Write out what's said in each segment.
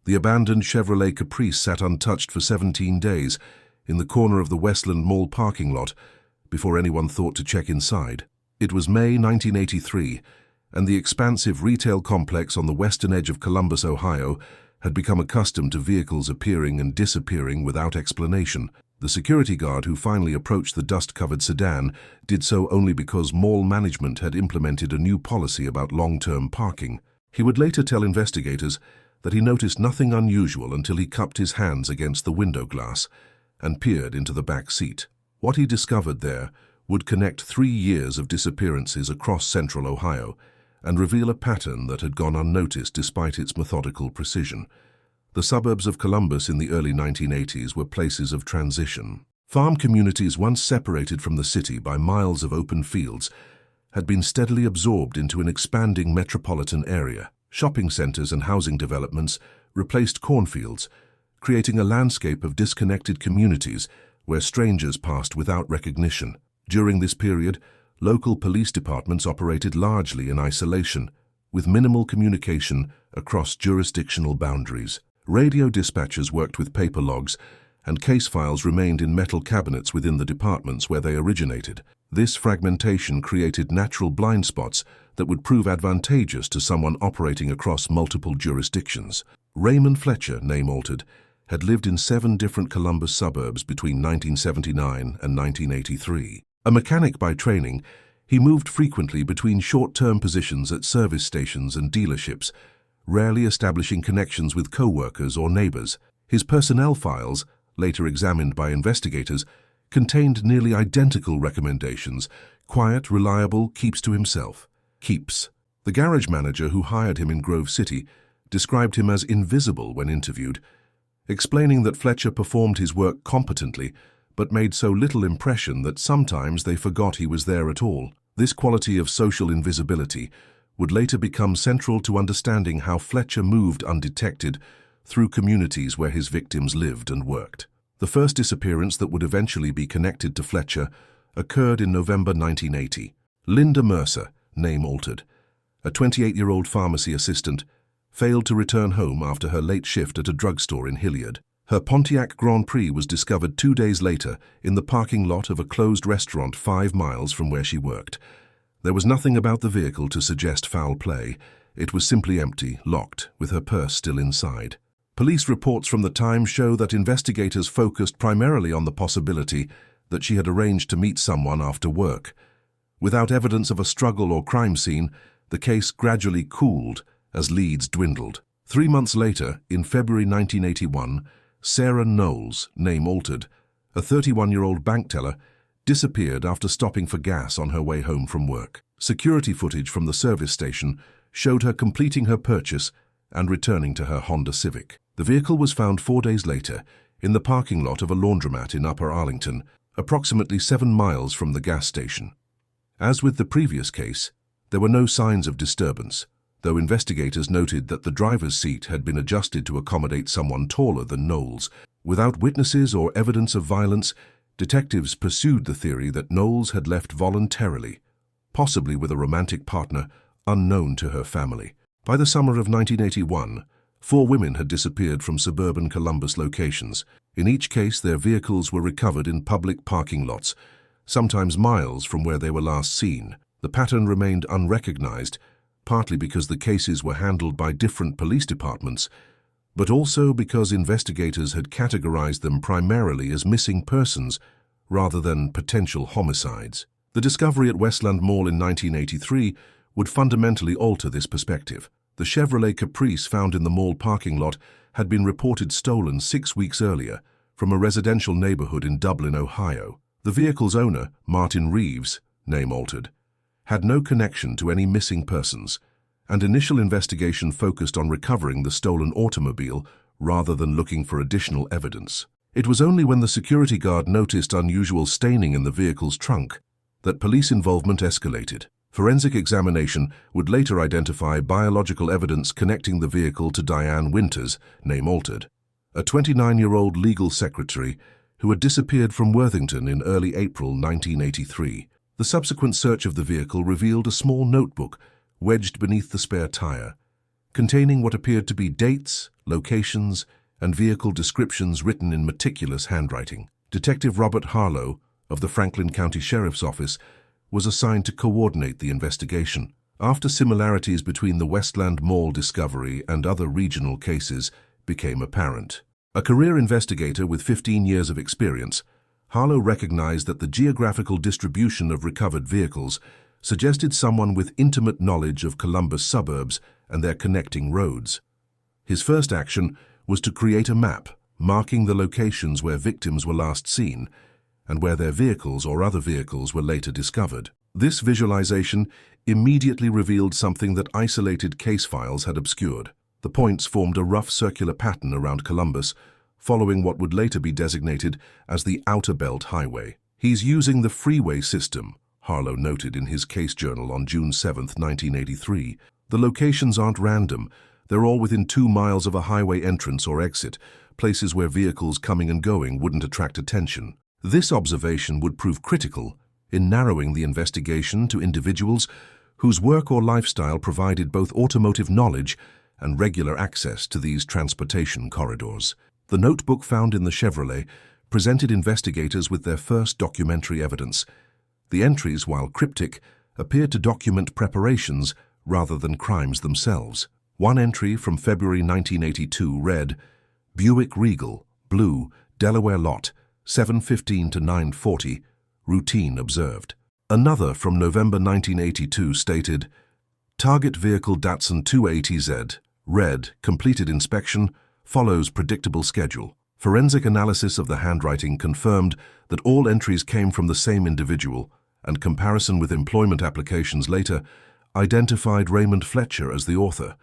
The abandoned Chevrolet Caprice sat untouched for 17 days in the corner of the Westland Mall parking lot before anyone thought to check inside. It was May 1983, and the expansive retail complex on the western edge of Columbus, Ohio, had become accustomed to vehicles appearing and disappearing without explanation. The security guard who finally approached the dust-covered sedan did so only because mall management had implemented a new policy about long-term parking. He would later tell investigators that he noticed nothing unusual until he cupped his hands against the window glass and peered into the back seat. What he discovered there would connect 3 years of disappearances across central Ohio and reveal a pattern that had gone unnoticed despite its methodical precision. The suburbs of Columbus in the early 1980s were places of transition. Farm communities once separated from the city by miles of open fields had been steadily absorbed into an expanding metropolitan area. Shopping centers and housing developments replaced cornfields, creating a landscape of disconnected communities where strangers passed without recognition. During this period, local police departments operated largely in isolation, with minimal communication across jurisdictional boundaries. Radio dispatchers worked with paper logs, and case files remained in metal cabinets within the departments where they originated. This fragmentation created natural blind spots that would prove advantageous to someone operating across multiple jurisdictions. Raymond Fletcher, name altered, had lived in 7 different Columbus suburbs between 1979 and 1983. A mechanic by training, he moved frequently between short-term positions at service stations and dealerships, rarely establishing connections with co-workers or neighbors. His personnel files, later examined by investigators, contained nearly identical recommendations: quiet, reliable, keeps to himself. Keeps. The garage manager who hired him in Grove City described him as invisible when interviewed, explaining that Fletcher performed his work competently but made so little impression that sometimes they forgot he was there at all. This quality of social invisibility would later become central to understanding how Fletcher moved undetected through communities where his victims lived and worked. The first disappearance that would eventually be connected to Fletcher occurred in November 1980. Linda Mercer, name altered, a 28-year-old pharmacy assistant, failed to return home after her late shift at a drugstore in Hilliard. Her Pontiac Grand Prix was discovered 2 days later in the parking lot of a closed restaurant 5 miles from where she worked. There was nothing about the vehicle to suggest foul play. It was simply empty, locked, with her purse still inside. Police reports from the time show that investigators focused primarily on the possibility that she had arranged to meet someone after work. Without evidence of a struggle or crime scene, the case gradually cooled as leads dwindled. 3 months later, in February 1981, Sarah Knowles, name altered, a 31-year-old bank teller, disappeared after stopping for gas on her way home from work. Security footage from the service station showed her completing her purchase and returning to her Honda Civic. The vehicle was found 4 days later in the parking lot of a laundromat in Upper Arlington, approximately 7 miles from the gas station. As with the previous case, there were no signs of disturbance, though investigators noted that the driver's seat had been adjusted to accommodate someone taller than Knowles. Without witnesses or evidence of violence, detectives pursued the theory that Knowles had left voluntarily, possibly with a romantic partner unknown to her family. By the summer of 1981, 4 women had disappeared from suburban Columbus locations. In each case, their vehicles were recovered in public parking lots, sometimes miles from where they were last seen. The pattern remained unrecognized, partly because the cases were handled by different police departments, but also because investigators had categorized them primarily as missing persons rather than potential homicides. The discovery at Westland Mall in 1983 would fundamentally alter this perspective. The Chevrolet Caprice found in the mall parking lot had been reported stolen 6 weeks earlier from a residential neighborhood in Dublin, Ohio. The vehicle's owner, Martin Reeves, name altered, had no connection to any missing persons, and initial investigation focused on recovering the stolen automobile rather than looking for additional evidence. It was only when the security guard noticed unusual staining in the vehicle's trunk that police involvement escalated. Forensic examination would later identify biological evidence connecting the vehicle to Diane Winters, name altered, a 29-year-old legal secretary who had disappeared from Worthington in early April 1983. The subsequent search of the vehicle revealed a small notebook wedged beneath the spare tire, containing what appeared to be dates, locations, and vehicle descriptions written in meticulous handwriting. Detective Robert Harlow of the Franklin County Sheriff's Office was assigned to coordinate the investigation. After similarities between the Westland Mall discovery and other regional cases became apparent. A career investigator with 15 years of experience, Harlow recognized that the geographical distribution of recovered vehicles suggested someone with intimate knowledge of Columbus suburbs and their connecting roads. His first action was to create a map marking the locations where victims were last seen and where their vehicles or other vehicles were later discovered. This visualization immediately revealed something that isolated case files had obscured. The points formed a rough circular pattern around Columbus, following what would later be designated as the Outer Belt Highway. "He's using the freeway system," Harlow noted in his case journal on June 7, 1983. "The locations aren't random. They're all within 2 miles of a highway entrance or exit, places where vehicles coming and going wouldn't attract attention." This observation would prove critical in narrowing the investigation to individuals whose work or lifestyle provided both automotive knowledge and regular access to these transportation corridors. The notebook found in the Chevrolet presented investigators with their first documentary evidence. The entries, while cryptic, appeared to document preparations rather than crimes themselves. One entry from February 1982 read, "Buick Regal, blue, Delaware lot, 7:15 to 9:40, routine observed." Another from November 1982 stated, "Target vehicle Datsun 280Z, red, completed inspection, follows predictable schedule." Forensic analysis of the handwriting confirmed that all entries came from the same individual, and comparison with employment applications later identified Raymond Fletcher as the author.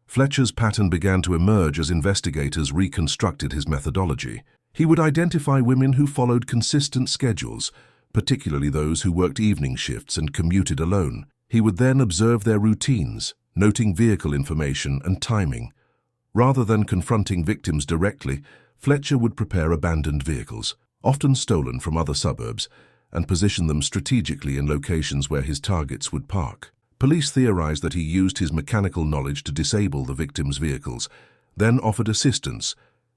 Fletcher's pattern began to emerge as investigators reconstructed his methodology. He would identify women who followed consistent schedules, particularly those who worked evening shifts and commuted alone. He would then observe their routines, noting vehicle information and timing. Rather than confronting victims directly, Fletcher would prepare abandoned vehicles, often stolen from other suburbs, and position them strategically in locations where his targets would park. Police theorized that he used his mechanical knowledge to disable the victims' vehicles, then offered assistance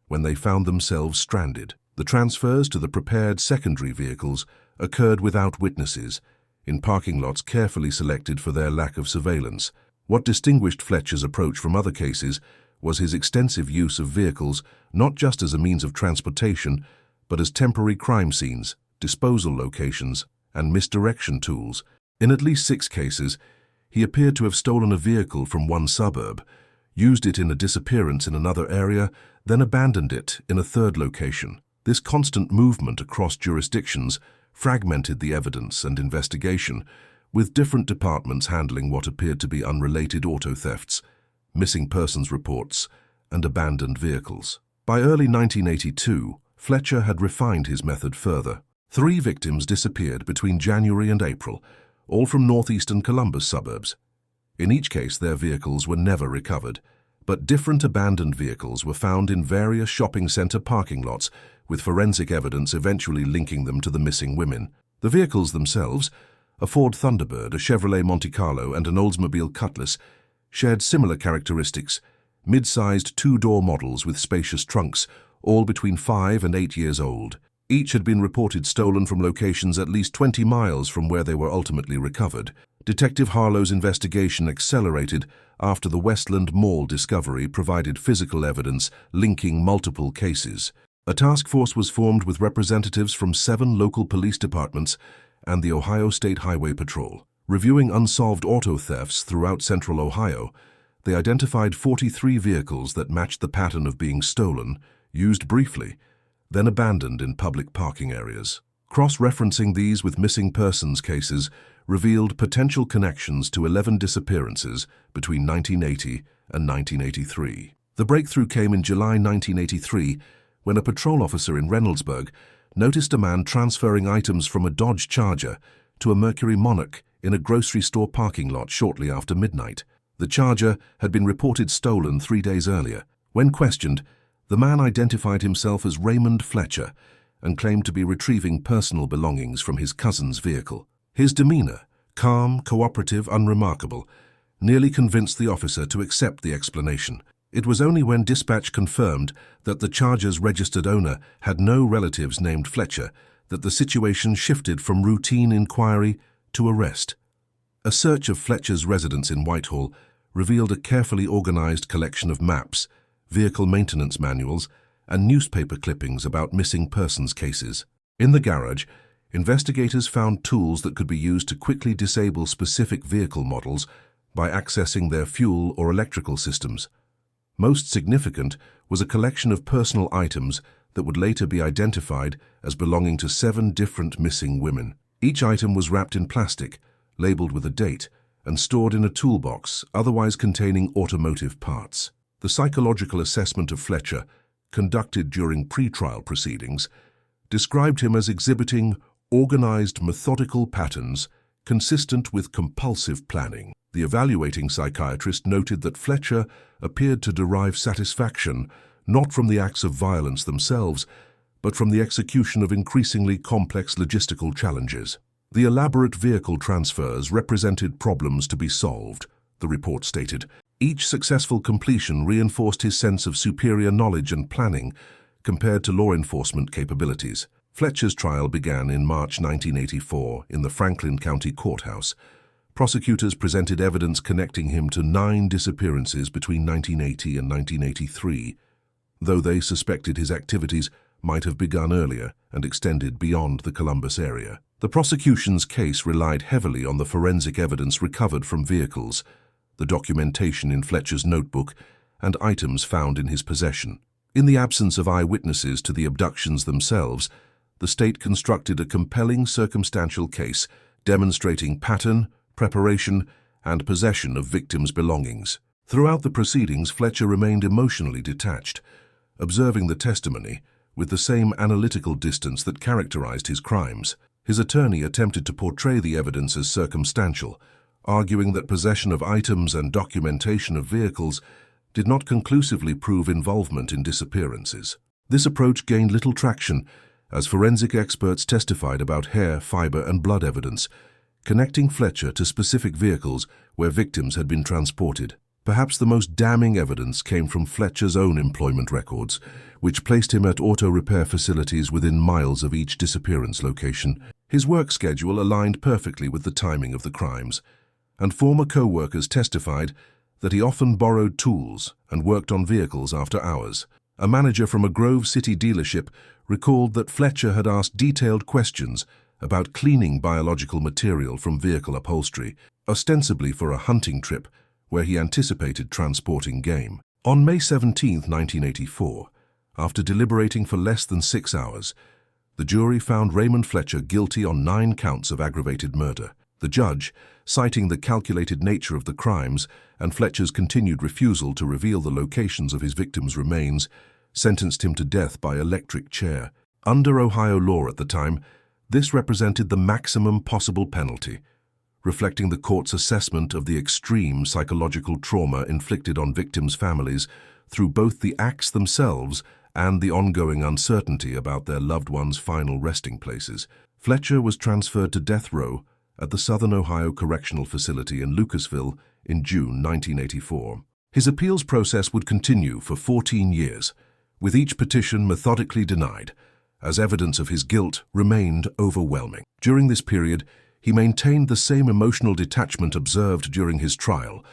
when they found themselves stranded. The transfers to the prepared secondary vehicles occurred without witnesses, in parking lots carefully selected for their lack of surveillance. What distinguished Fletcher's approach from other cases was his extensive use of vehicles not just as a means of transportation, but as temporary crime scenes, disposal locations, and misdirection tools. In at least 6 cases, he appeared to have stolen a vehicle from one suburb, used it in a disappearance in another area, then abandoned it in a third location. This constant movement across jurisdictions fragmented the evidence and investigation, with different departments handling what appeared to be unrelated auto thefts, missing persons reports, and abandoned vehicles. By early 1982, Fletcher had refined his method further. 3 victims disappeared between January and April, all from northeastern Columbus suburbs. In each case, their vehicles were never recovered, but different abandoned vehicles were found in various shopping center parking lots, with forensic evidence eventually linking them to the missing women. The vehicles themselves, a Ford Thunderbird, a Chevrolet Monte Carlo, and an Oldsmobile Cutlass, shared similar characteristics, mid-sized 2-door models with spacious trunks, all between 5 and 8 years old. Each had been reported stolen from locations at least 20 miles from where they were ultimately recovered. Detective Harlow's investigation accelerated after the Westland Mall discovery provided physical evidence linking multiple cases. A task force was formed with representatives from 7 local police departments and the Ohio State Highway Patrol. Reviewing unsolved auto thefts throughout central Ohio, they identified 43 vehicles that matched the pattern of being stolen, used briefly, then abandoned in public parking areas. Cross-referencing these with missing persons cases revealed potential connections to 11 disappearances between 1980 and 1983. The breakthrough came in July 1983 when a patrol officer in Reynoldsburg noticed a man transferring items from a Dodge Charger to a Mercury Monarch in a grocery store parking lot shortly after midnight. The Charger had been reported stolen 3 days earlier. When questioned, the man identified himself as Raymond Fletcher and claimed to be retrieving personal belongings from his cousin's vehicle. His demeanor, calm, cooperative, unremarkable, nearly convinced the officer to accept the explanation. It was only when dispatch confirmed that the charger's registered owner had no relatives named Fletcher that the situation shifted from routine inquiry to arrest. A search of Fletcher's residence in Whitehall revealed a carefully organized collection of maps, vehicle maintenance manuals, and newspaper clippings about missing persons cases. In the garage, investigators found tools that could be used to quickly disable specific vehicle models by accessing their fuel or electrical systems. Most significant was a collection of personal items that would later be identified as belonging to 7 different missing women. Each item was wrapped in plastic, labeled with a date, and stored in a toolbox, otherwise containing automotive parts. The psychological assessment of Fletcher, conducted during pre-trial proceedings, described him as exhibiting organized, methodical patterns consistent with compulsive planning. The evaluating psychiatrist noted that Fletcher appeared to derive satisfaction not from the acts of violence themselves, but from the execution of increasingly complex logistical challenges. The elaborate vehicle transfers represented problems to be solved, the report stated. Each successful completion reinforced his sense of superior knowledge and planning compared to law enforcement capabilities. Fletcher's trial began in March 1984 in the Franklin County Courthouse. Prosecutors presented evidence connecting him to 9 disappearances between 1980 and 1983, though they suspected his activities might have begun earlier and extended beyond the Columbus area. The prosecution's case relied heavily on the forensic evidence recovered from vehicles, the documentation in Fletcher's notebook, and items found in his possession. In the absence of eyewitnesses to the abductions themselves, the state constructed a compelling circumstantial case demonstrating pattern, preparation, and possession of victims' belongings. Throughout the proceedings, Fletcher remained emotionally detached, observing the testimony with the same analytical distance that characterized his crimes. His attorney attempted to portray the evidence as circumstantial, arguing that possession of items and documentation of vehicles did not conclusively prove involvement in disappearances. This approach gained little traction as forensic experts testified about hair, fiber, and blood evidence, connecting Fletcher to specific vehicles where victims had been transported. Perhaps the most damning evidence came from Fletcher's own employment records, which placed him at auto repair facilities within miles of each disappearance location. His work schedule aligned perfectly with the timing of the crimes, and former co-workers testified that he often borrowed tools and worked on vehicles after hours. A manager from a Grove City dealership recalled that Fletcher had asked detailed questions about cleaning biological material from vehicle upholstery, ostensibly for a hunting trip where he anticipated transporting game. On May 17, 1984, after deliberating for less than 6 hours, the jury found Raymond Fletcher guilty on 9 counts of aggravated murder. The judge, citing the calculated nature of the crimes and Fletcher's continued refusal to reveal the locations of his victims' remains, sentenced him to death by electric chair. Under Ohio law at the time, this represented the maximum possible penalty, reflecting the court's assessment of the extreme psychological trauma inflicted on victims' families through both the acts themselves and the ongoing uncertainty about their loved ones' final resting places. Fletcher was transferred to death row at the Southern Ohio Correctional Facility in Lucasville in June 1984. His appeals process would continue for 14 years, with each petition methodically denied, as evidence of his guilt remained overwhelming. During this period, he maintained the same emotional detachment observed during his trial,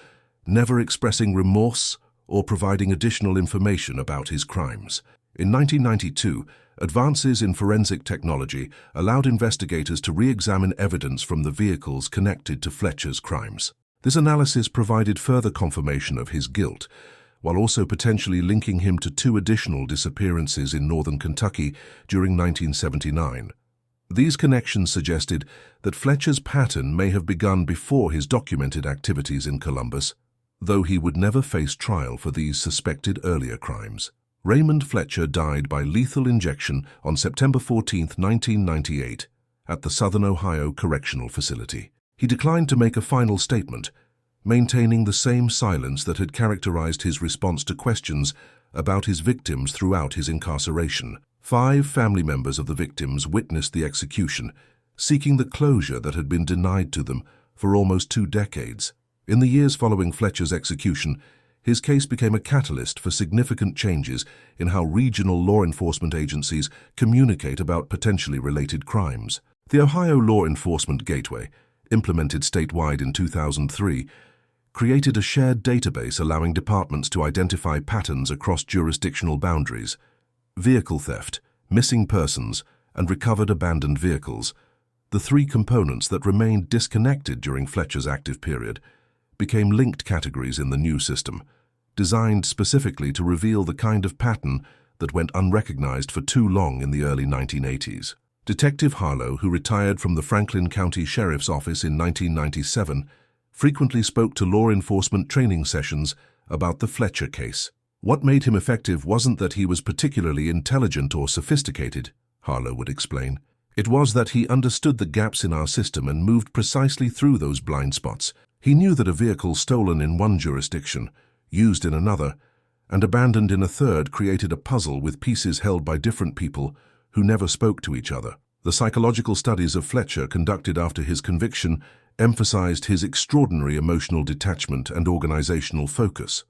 never expressing remorse or providing additional information about his crimes. In 1992, advances in forensic technology allowed investigators to re-examine evidence from the vehicles connected to Fletcher's crimes. This analysis provided further confirmation of his guilt, while also potentially linking him to 2 additional disappearances in northern Kentucky during 1979. These connections suggested that Fletcher's pattern may have begun before his documented activities in Columbus, though he would never face trial for these suspected earlier crimes. Raymond Fletcher died by lethal injection on September 14, 1998, at the Southern Ohio Correctional Facility. He declined to make a final statement, maintaining the same silence that had characterized his response to questions about his victims throughout his incarceration. 5 family members of the victims witnessed the execution, seeking the closure that had been denied to them for almost 2 decades. In the years following Fletcher's execution, his case became a catalyst for significant changes in how regional law enforcement agencies communicate about potentially related crimes. The Ohio Law Enforcement Gateway, implemented statewide in 2003, created a shared database allowing departments to identify patterns across jurisdictional boundaries. Vehicle theft, missing persons, and recovered abandoned vehicles, the three components that remained disconnected during Fletcher's active period, became linked categories in the new system, designed specifically to reveal the kind of pattern that went unrecognized for too long in the early 1980s. Detective Harlow, who retired from the Franklin County Sheriff's Office in 1997, frequently spoke to law enforcement training sessions about the Fletcher case. What made him effective wasn't that he was particularly intelligent or sophisticated, Harlow would explain. It was that he understood the gaps in our system and moved precisely through those blind spots. He knew that a vehicle stolen in one jurisdiction, used in another, and abandoned in a third created a puzzle with pieces held by different people who never spoke to each other. The psychological studies of Fletcher conducted after his conviction emphasized his extraordinary emotional detachment and organizational focus.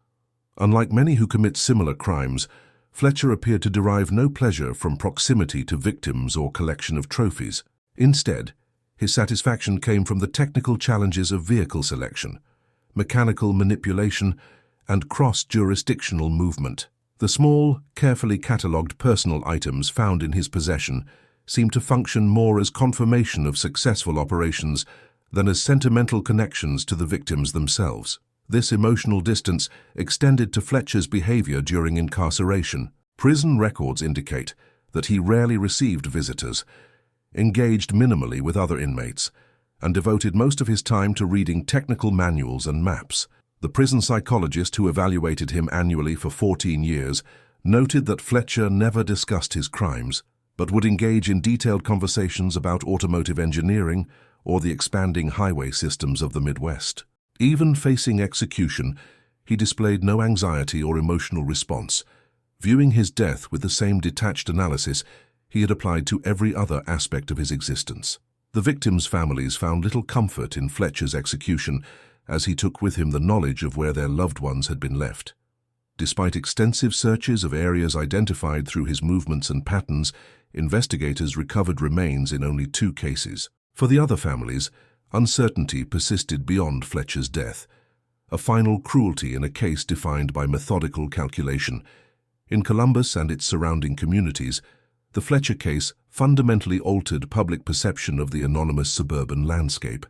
Unlike many who commit similar crimes, Fletcher appeared to derive no pleasure from proximity to victims or collection of trophies. Instead, his satisfaction came from the technical challenges of vehicle selection, mechanical manipulation, and cross-jurisdictional movement. The small, carefully catalogued personal items found in his possession seemed to function more as confirmation of successful operations than as sentimental connections to the victims themselves. This emotional distance extended to Fletcher's behavior during incarceration. Prison records indicate that he rarely received visitors, engaged minimally with other inmates, and devoted most of his time to reading technical manuals and maps. The prison psychologist who evaluated him annually for 14 years noted that Fletcher never discussed his crimes, but would engage in detailed conversations about automotive engineering or the expanding highway systems of the Midwest. Even facing execution, he displayed no anxiety or emotional response, viewing his death with the same detached analysis he had applied to every other aspect of his existence. The victims' families found little comfort in Fletcher's execution, as he took with him the knowledge of where their loved ones had been left. Despite extensive searches of areas identified through his movements and patterns, investigators recovered remains in only 2 cases. For the other families, uncertainty persisted beyond Fletcher's death, a final cruelty in a case defined by methodical calculation. In Columbus and its surrounding communities, the Fletcher case fundamentally altered public perception of the anonymous suburban landscape.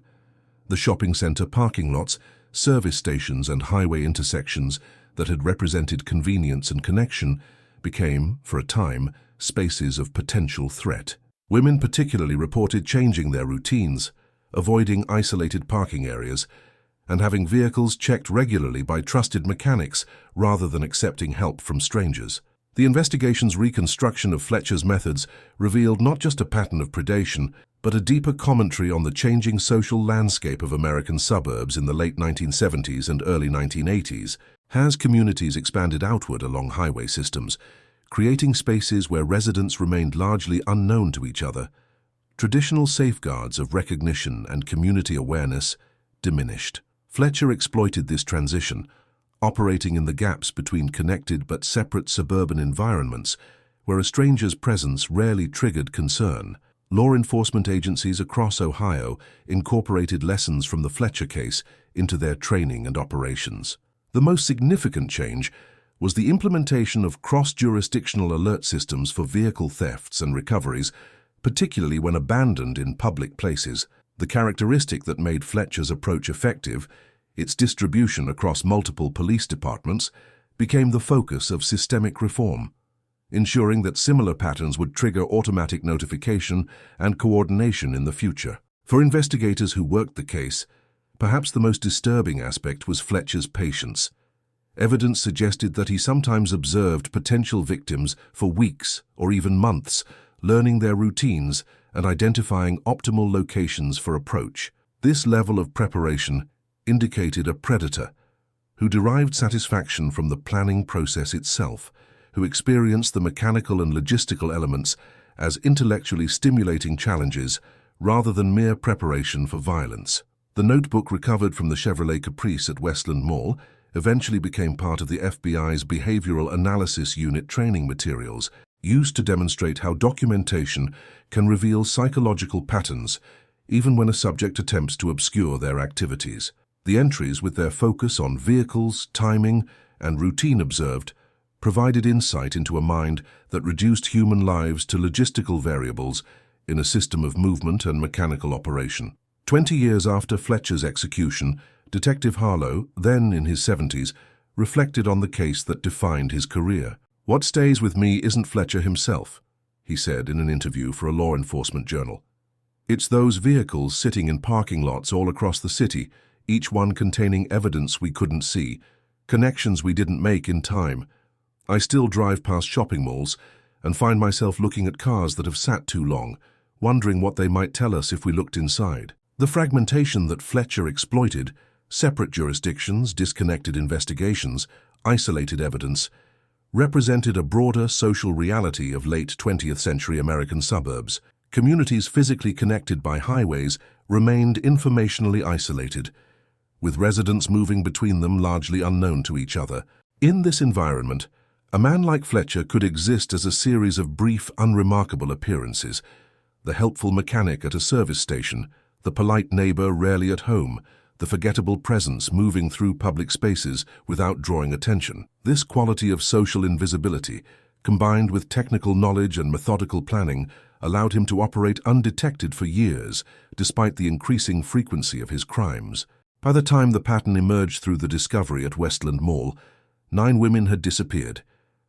The shopping center parking lots, service stations, and highway intersections that had represented convenience and connection became, for a time, spaces of potential threat. Women particularly reported changing their routines, avoiding isolated parking areas, and having vehicles checked regularly by trusted mechanics rather than accepting help from strangers. The investigation's reconstruction of Fletcher's methods revealed not just a pattern of predation, but a deeper commentary on the changing social landscape of American suburbs in the late 1970s and early 1980s. As communities expanded outward along highway systems, creating spaces where residents remained largely unknown to each other, traditional safeguards of recognition and community awareness diminished. Fletcher exploited this transition, operating in the gaps between connected but separate suburban environments where a stranger's presence rarely triggered concern. Law enforcement agencies across Ohio incorporated lessons from the Fletcher case into their training and operations. The most significant change was the implementation of cross-jurisdictional alert systems for vehicle thefts and recoveries, particularly when abandoned in public places. The characteristic that made Fletcher's approach effective, its distribution across multiple police departments, became the focus of systemic reform, ensuring that similar patterns would trigger automatic notification and coordination in the future. For investigators who worked the case, perhaps the most disturbing aspect was Fletcher's patience. Evidence suggested that he sometimes observed potential victims for weeks or even months, learning their routines and identifying optimal locations for approach. This level of preparation indicated a predator who derived satisfaction from the planning process itself, who experienced the mechanical and logistical elements as intellectually stimulating challenges rather than mere preparation for violence. The The notebook recovered from the Chevrolet Caprice at Westland Mall eventually became part of the FBI's Behavioral Analysis Unit training materials, used to demonstrate how documentation can reveal psychological patterns, even when a subject attempts to obscure their activities. The entries, with their focus on vehicles, timing, and routine observed, provided insight into a mind that reduced human lives to logistical variables in a system of movement and mechanical operation. 20 years after Fletcher's execution, Detective Harlow, then in his 70s, reflected on the case that defined his career. "What stays with me isn't Fletcher himself," he said in an interview for a law enforcement journal. "It's those vehicles sitting in parking lots all across the city, each one containing evidence we couldn't see, connections we didn't make in time. I still drive past shopping malls and find myself looking at cars that have sat too long, wondering what they might tell us if we looked inside." The fragmentation that Fletcher exploited, separate jurisdictions, disconnected investigations, isolated evidence, represented a broader social reality of late 20th century American suburbs. Communities physically connected by highways remained informationally isolated, with residents moving between them largely unknown to each other. In this environment, a man like Fletcher could exist as a series of brief, unremarkable appearances: the helpful mechanic at a service station, the polite neighbor rarely at home, the forgettable presence moving through public spaces without drawing attention. This quality of social invisibility, combined with technical knowledge and methodical planning, allowed him to operate undetected for years, despite the increasing frequency of his crimes. By the time the pattern emerged through the discovery at Westland Mall, 9 women had disappeared,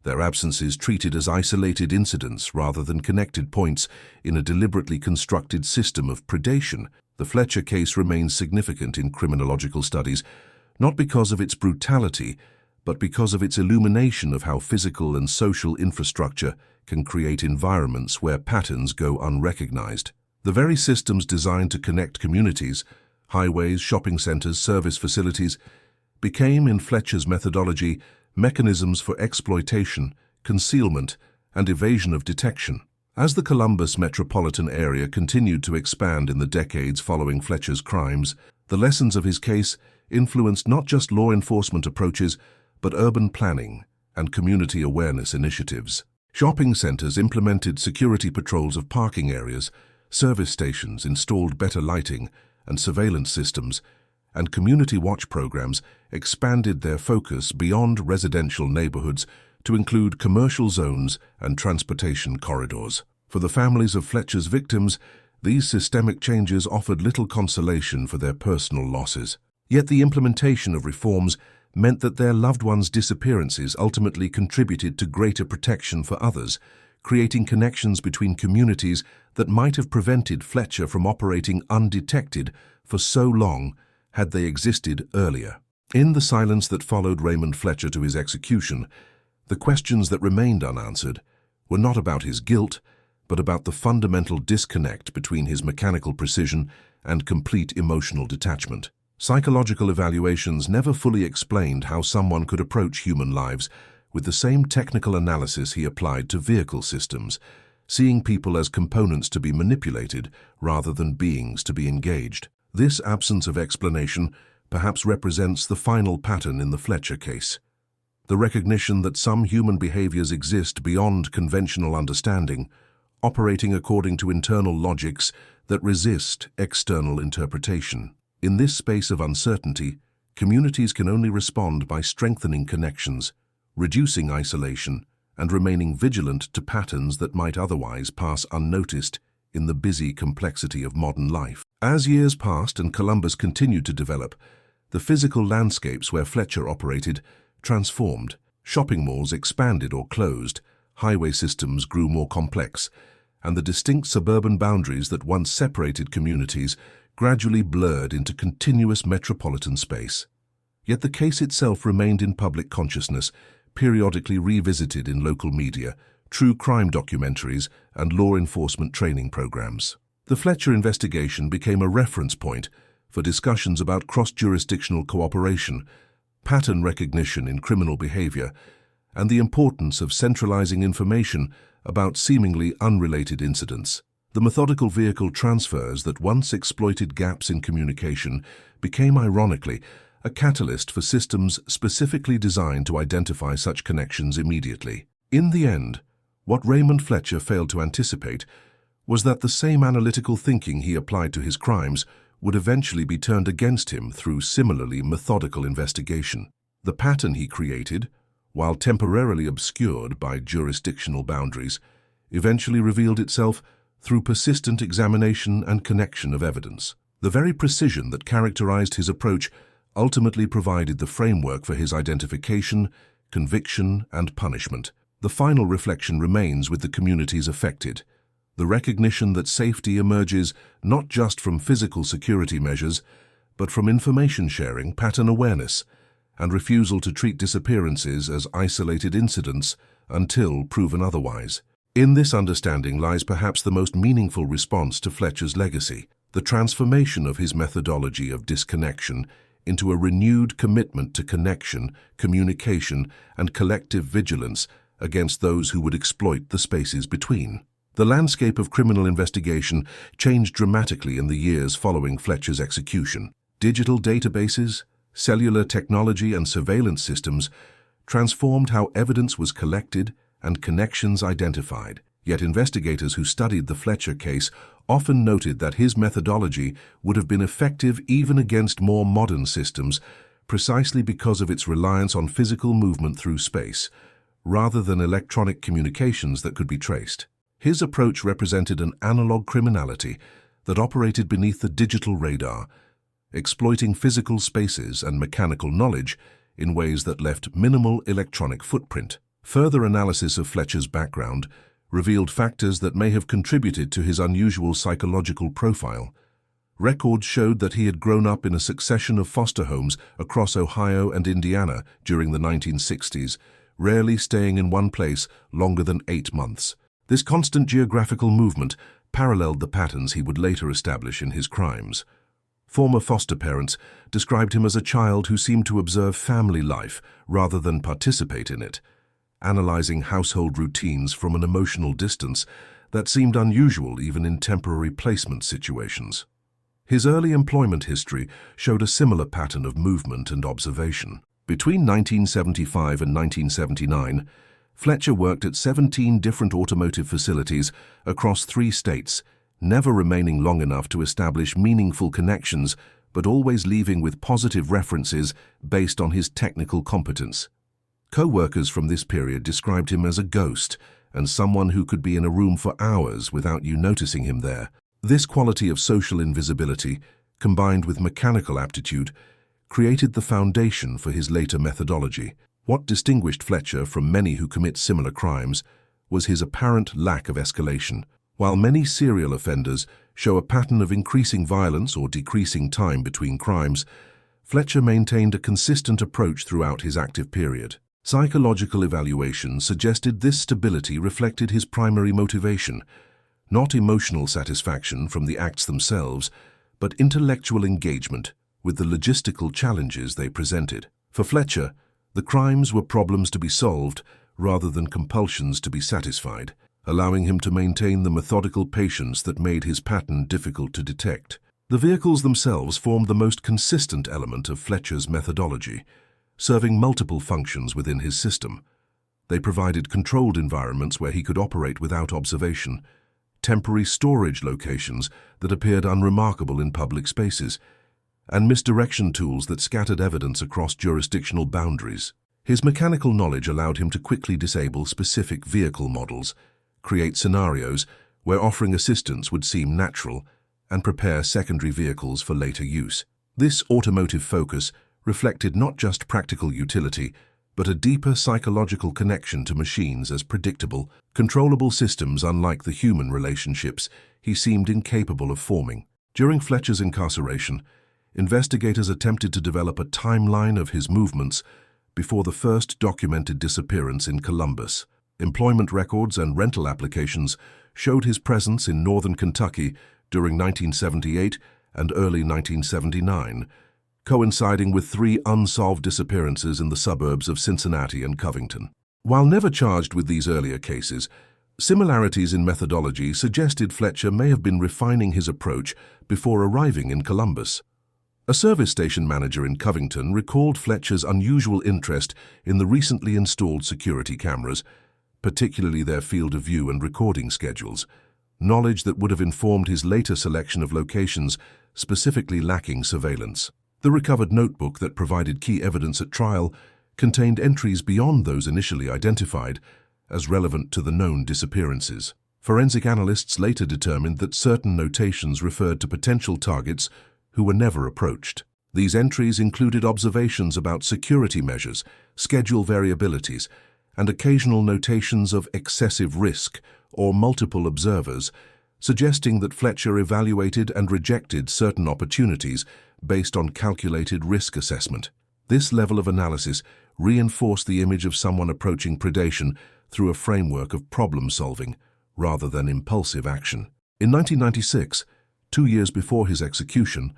their absences treated as isolated incidents rather than connected points in a deliberately constructed system of predation. The Fletcher case remains significant in criminological studies, not because of its brutality, but because of its illumination of how physical and social infrastructure can create environments where patterns go unrecognized. The very systems designed to connect communities, highways, shopping centers, service facilities, became, in Fletcher's methodology, mechanisms for exploitation, concealment, and evasion of detection. As the Columbus metropolitan area continued to expand in the decades following Fletcher's crimes, the lessons of his case influenced not just law enforcement approaches, but urban planning and community awareness initiatives. Shopping centers implemented security patrols of parking areas, service stations installed better lighting and surveillance systems, and community watch programs expanded their focus beyond residential neighborhoods to include commercial zones and transportation corridors. For the families of Fletcher's victims, these systemic changes offered little consolation for their personal losses. Yet the implementation of reforms meant that their loved ones' disappearances ultimately contributed to greater protection for others, creating connections between communities that might have prevented Fletcher from operating undetected for so long had they existed earlier. In the silence that followed Raymond Fletcher to his execution, the questions that remained unanswered were not about his guilt, but about the fundamental disconnect between his mechanical precision and complete emotional detachment. Psychological evaluations never fully explained how someone could approach human lives with the same technical analysis he applied to vehicle systems, seeing people as components to be manipulated rather than beings to be engaged. This absence of explanation perhaps represents the final pattern in the Fletcher case: the recognition that some human behaviors exist beyond conventional understanding, operating according to internal logics that resist external interpretation. In this space of uncertainty, communities can only respond by strengthening connections, reducing isolation, and remaining vigilant to patterns that might otherwise pass unnoticed in the busy complexity of modern life. As years passed and Columbus continued to develop, the physical landscapes where Fletcher operated transformed. Shopping malls expanded or closed, highway systems grew more complex, and the distinct suburban boundaries that once separated communities gradually blurred into continuous metropolitan space. Yet the case itself remained in public consciousness, periodically revisited in local media, true crime documentaries, and law enforcement training programs. The Fletcher investigation became a reference point for discussions about cross-jurisdictional cooperation, pattern recognition in criminal behavior, and the importance of centralizing information about seemingly unrelated incidents. The methodical vehicle transfers that once exploited gaps in communication became, ironically, a catalyst for systems specifically designed to identify such connections immediately. In the end, what Raymond Fletcher failed to anticipate was that the same analytical thinking he applied to his crimes would eventually be turned against him through similarly methodical investigation. The pattern he created, while temporarily obscured by jurisdictional boundaries, eventually revealed itself through persistent examination and connection of evidence. The very precision that characterized his approach ultimately provided the framework for his identification, conviction, and punishment. The final reflection remains with the communities affected. The recognition that safety emerges not just from physical security measures, but from information sharing, pattern awareness, and refusal to treat disappearances as isolated incidents until proven otherwise. In this understanding lies perhaps the most meaningful response to Fletcher's legacy, the transformation of his methodology of disconnection into a renewed commitment to connection, communication, and collective vigilance against those who would exploit the spaces between. The landscape of criminal investigation changed dramatically in the years following Fletcher's execution. Digital databases, cellular technology, and surveillance systems transformed how evidence was collected and connections identified. Yet investigators who studied the Fletcher case often noted that his methodology would have been effective even against more modern systems, precisely because of its reliance on physical movement through space, rather than electronic communications that could be traced. His approach represented an analog criminality that operated beneath the digital radar, exploiting physical spaces and mechanical knowledge in ways that left minimal electronic footprint. Further analysis of Fletcher's background revealed factors that may have contributed to his unusual psychological profile. Records showed that he had grown up in a succession of foster homes across Ohio and Indiana during the 1960s, rarely staying in one place longer than 8 months. This constant geographical movement paralleled the patterns he would later establish in his crimes. Former foster parents described him as a child who seemed to observe family life rather than participate in it, analyzing household routines from an emotional distance that seemed unusual even in temporary placement situations. His early employment history showed a similar pattern of movement and observation. Between 1975 and 1979, Fletcher worked at 17 different automotive facilities across 3 states, never remaining long enough to establish meaningful connections, but always leaving with positive references based on his technical competence. Co-workers from this period described him as a ghost and someone who could be in a room for hours without you noticing him there. This quality of social invisibility, combined with mechanical aptitude, created the foundation for his later methodology. What distinguished Fletcher from many who commit similar crimes was his apparent lack of escalation. While many serial offenders show a pattern of increasing violence or decreasing time between crimes, Fletcher maintained a consistent approach throughout his active period. Psychological evaluations suggested this stability reflected his primary motivation, not emotional satisfaction from the acts themselves, but intellectual engagement with the logistical challenges they presented. For Fletcher, the crimes were problems to be solved rather than compulsions to be satisfied, allowing him to maintain the methodical patience that made his pattern difficult to detect. The vehicles themselves formed the most consistent element of Fletcher's methodology, serving multiple functions within his system. They provided controlled environments where he could operate without observation, temporary storage locations that appeared unremarkable in public spaces, and misdirection tools that scattered evidence across jurisdictional boundaries. His mechanical knowledge allowed him to quickly disable specific vehicle models, create scenarios where offering assistance would seem natural, and prepare secondary vehicles for later use. This automotive focus reflected not just practical utility, but a deeper psychological connection to machines as predictable, controllable systems unlike the human relationships he seemed incapable of forming. During Fletcher's incarceration, investigators attempted to develop a timeline of his movements before the first documented disappearance in Columbus. Employment records and rental applications showed his presence in northern Kentucky during 1978 and early 1979, coinciding with 3 unsolved disappearances in the suburbs of Cincinnati and Covington. While never charged with these earlier cases, Similarities in methodology suggested Fletcher may have been refining his approach before arriving in Columbus. A service station manager in Covington recalled Fletcher's unusual interest in the recently installed security cameras, particularly their field of view and recording schedules, knowledge that would have informed his later selection of locations specifically lacking surveillance. The recovered notebook that provided key evidence at trial contained entries beyond those initially identified as relevant to the known disappearances. Forensic analysts later determined that certain notations referred to potential targets who were never approached. These entries included observations about security measures, schedule variabilities, and occasional notations of excessive risk or multiple observers, suggesting that Fletcher evaluated and rejected certain opportunities based on calculated risk assessment. This level of analysis reinforced the image of someone approaching predation through a framework of problem-solving rather than impulsive action. In 1996, 2 years before his execution,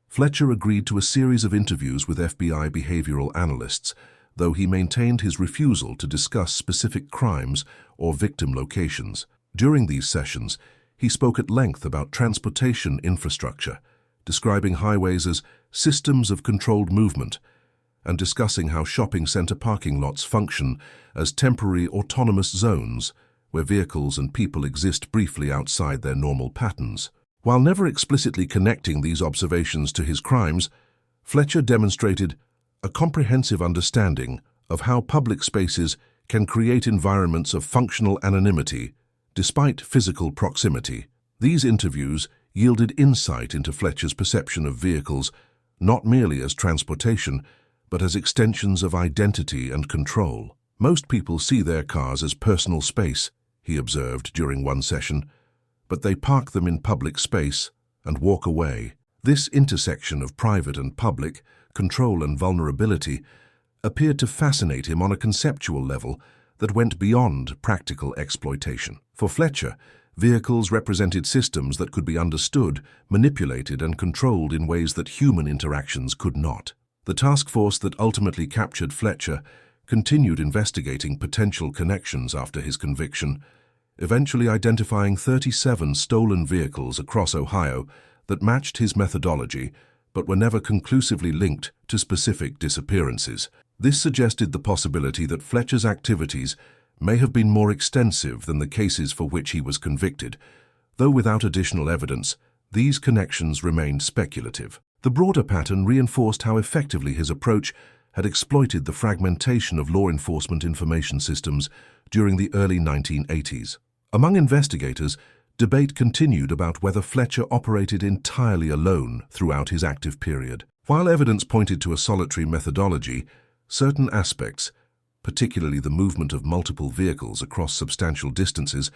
Fletcher agreed to a series of interviews with FBI behavioral analysts, though he maintained his refusal to discuss specific crimes or victim locations. During these sessions, he spoke at length about transportation infrastructure, describing highways as systems of controlled movement, and discussing how shopping center parking lots function as temporary autonomous zones where vehicles and people exist briefly outside their normal patterns. While never explicitly connecting these observations to his crimes, Fletcher demonstrated a comprehensive understanding of how public spaces can create environments of functional anonymity despite physical proximity. These interviews yielded insight into Fletcher's perception of vehicles not merely as transportation, but as extensions of identity and control. Most people see their cars as personal space, he observed during one session, but they park them in public space and walk away. This intersection of private and public, control and vulnerability, appeared to fascinate him on a conceptual level that went beyond practical exploitation. For Fletcher, vehicles represented systems that could be understood, manipulated, and controlled in ways that human interactions could not. The task force that ultimately captured Fletcher continued investigating potential connections after his conviction, eventually identifying 37 stolen vehicles across Ohio that matched his methodology but were never conclusively linked to specific disappearances. This suggested the possibility that Fletcher's activities may have been more extensive than the cases for which he was convicted, though without additional evidence, these connections remained speculative. The broader pattern reinforced how effectively his approach had exploited the fragmentation of law enforcement information systems during the early 1980s. Among investigators, debate continued about whether Fletcher operated entirely alone throughout his active period. While evidence pointed to a solitary methodology, certain aspects, particularly the movement of multiple vehicles across substantial distances,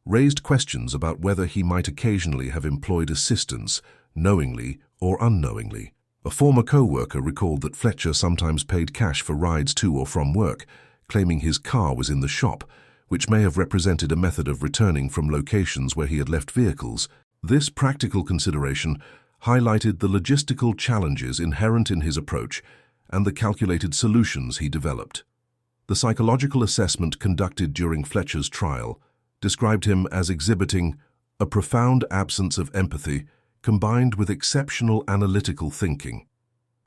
raised questions about whether he might occasionally have employed assistance, knowingly or unknowingly. A former co-worker recalled that Fletcher sometimes paid cash for rides to or from work, claiming his car was in the shop, which may have represented a method of returning from locations where he had left vehicles. This practical consideration highlighted the logistical challenges inherent in his approach and the calculated solutions he developed. The psychological assessment conducted during Fletcher's trial described him as exhibiting a profound absence of empathy combined with exceptional analytical thinking.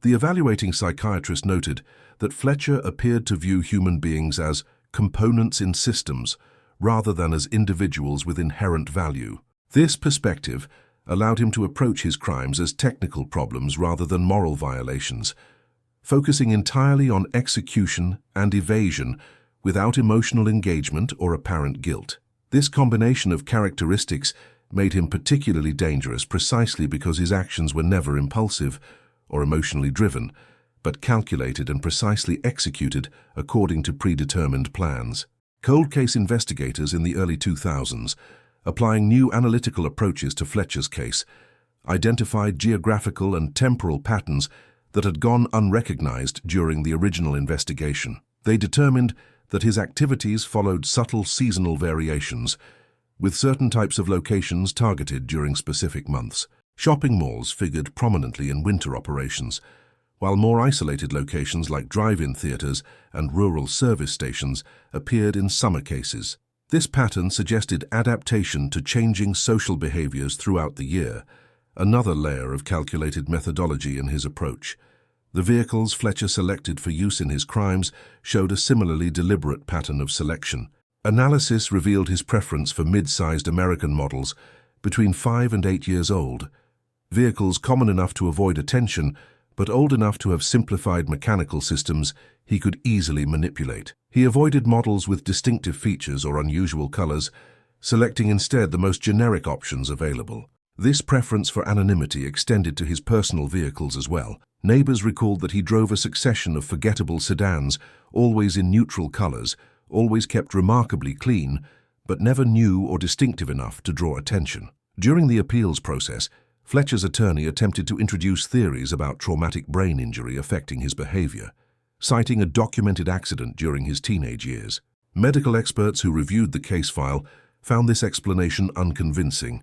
The evaluating psychiatrist noted that Fletcher appeared to view human beings as components in systems rather than as individuals with inherent value. This perspective allowed him to approach his crimes as technical problems rather than moral violations, focusing entirely on execution and evasion without emotional engagement or apparent guilt. This combination of characteristics made him particularly dangerous precisely because his actions were never impulsive or emotionally driven, but calculated and precisely executed according to predetermined plans. Cold case investigators in the early 2000s, applying new analytical approaches to Fletcher's case, identified geographical and temporal patterns that had gone unrecognized during the original investigation. They determined that his activities followed subtle seasonal variations, with certain types of locations targeted during specific months. Shopping malls figured prominently in winter operations, while more isolated locations like drive-in theaters and rural service stations appeared in summer cases. This pattern suggested adaptation to changing social behaviors throughout the year, another layer of calculated methodology in his approach. The vehicles Fletcher selected for use in his crimes showed a similarly deliberate pattern of selection. Analysis revealed his preference for mid-sized American models between 5 and 8 years old, vehicles common enough to avoid attention but old enough to have simplified mechanical systems he could easily manipulate. He avoided models with distinctive features or unusual colors, selecting instead the most generic options available. This preference for anonymity extended to his personal vehicles as well. Neighbors recalled that he drove a succession of forgettable sedans, always in neutral colors, always kept remarkably clean, but never new or distinctive enough to draw attention. During the appeals process, Fletcher's attorney attempted to introduce theories about traumatic brain injury affecting his behavior, citing a documented accident during his teenage years. Medical experts who reviewed the case file found this explanation unconvincing,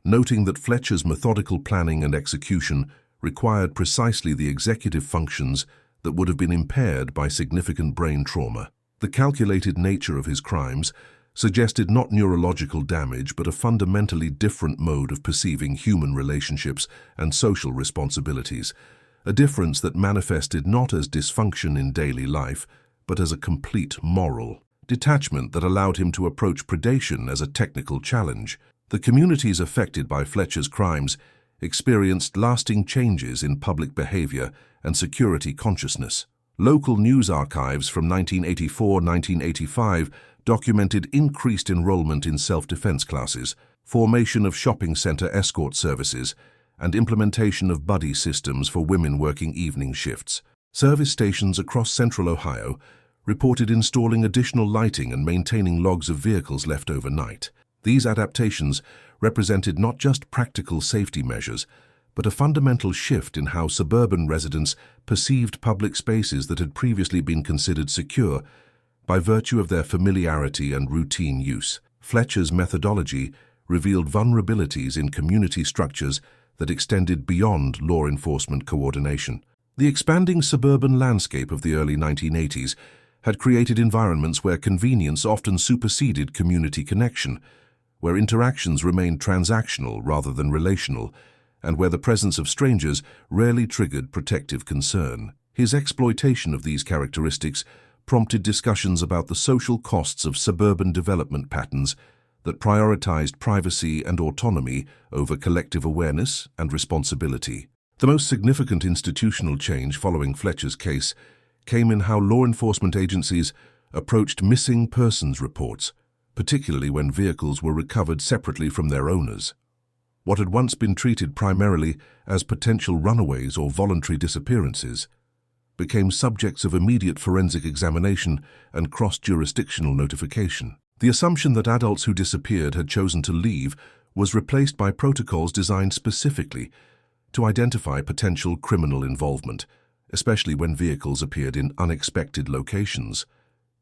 noting that Fletcher's methodical planning and execution required precisely the executive functions that would have been impaired by significant brain trauma. The calculated nature of his crimes suggested not neurological damage but a fundamentally different mode of perceiving human relationships and social responsibilities, a difference that manifested not as dysfunction in daily life, but as a complete moral detachment that allowed him to approach predation as a technical challenge. The communities affected by Fletcher's crimes experienced lasting changes in public behavior and security consciousness. Local news archives from 1984-1985 documented increased enrollment in self-defense classes, formation of shopping center escort services, and implementation of buddy systems for women working evening shifts. Service stations across central Ohio reported installing additional lighting and maintaining logs of vehicles left overnight. These adaptations represented not just practical safety measures, but a fundamental shift in how suburban residents perceived public spaces that had previously been considered secure by virtue of their familiarity and routine use. Fletcher's methodology revealed vulnerabilities in community structures that extended beyond law enforcement coordination. The expanding suburban landscape of the early 1980s had created environments where convenience often superseded community connection, where interactions remained transactional rather than relational, and where the presence of strangers rarely triggered protective concern. His exploitation of these characteristics prompted discussions about the social costs of suburban development patterns that prioritized privacy and autonomy over collective awareness and responsibility. The most significant institutional change following Fletcher's case came in how law enforcement agencies approached missing persons reports, particularly when vehicles were recovered separately from their owners. What had once been treated primarily as potential runaways or voluntary disappearances became subjects of immediate forensic examination and cross-jurisdictional notification. The assumption that adults who disappeared had chosen to leave was replaced by protocols designed specifically to identify potential criminal involvement, especially when vehicles appeared in unexpected locations.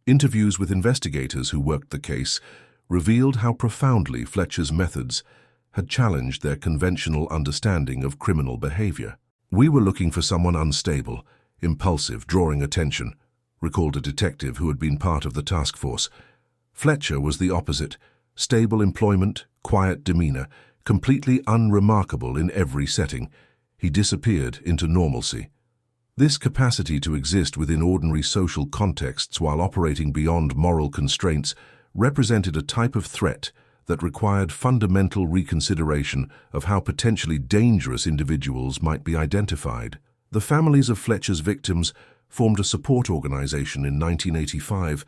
Interviews with investigators who worked the case revealed how profoundly Fletcher's methods had challenged their conventional understanding of criminal behavior. "We were looking for someone unstable, impulsive, drawing attention," recalled a detective who had been part of the task force. Fletcher was the opposite: stable employment, quiet demeanor, completely unremarkable in every setting. He disappeared into normalcy. This capacity to exist within ordinary social contexts while operating beyond moral constraints represented a type of threat that required fundamental reconsideration of how potentially dangerous individuals might be identified. The families of Fletcher's victims formed a support organization in 1985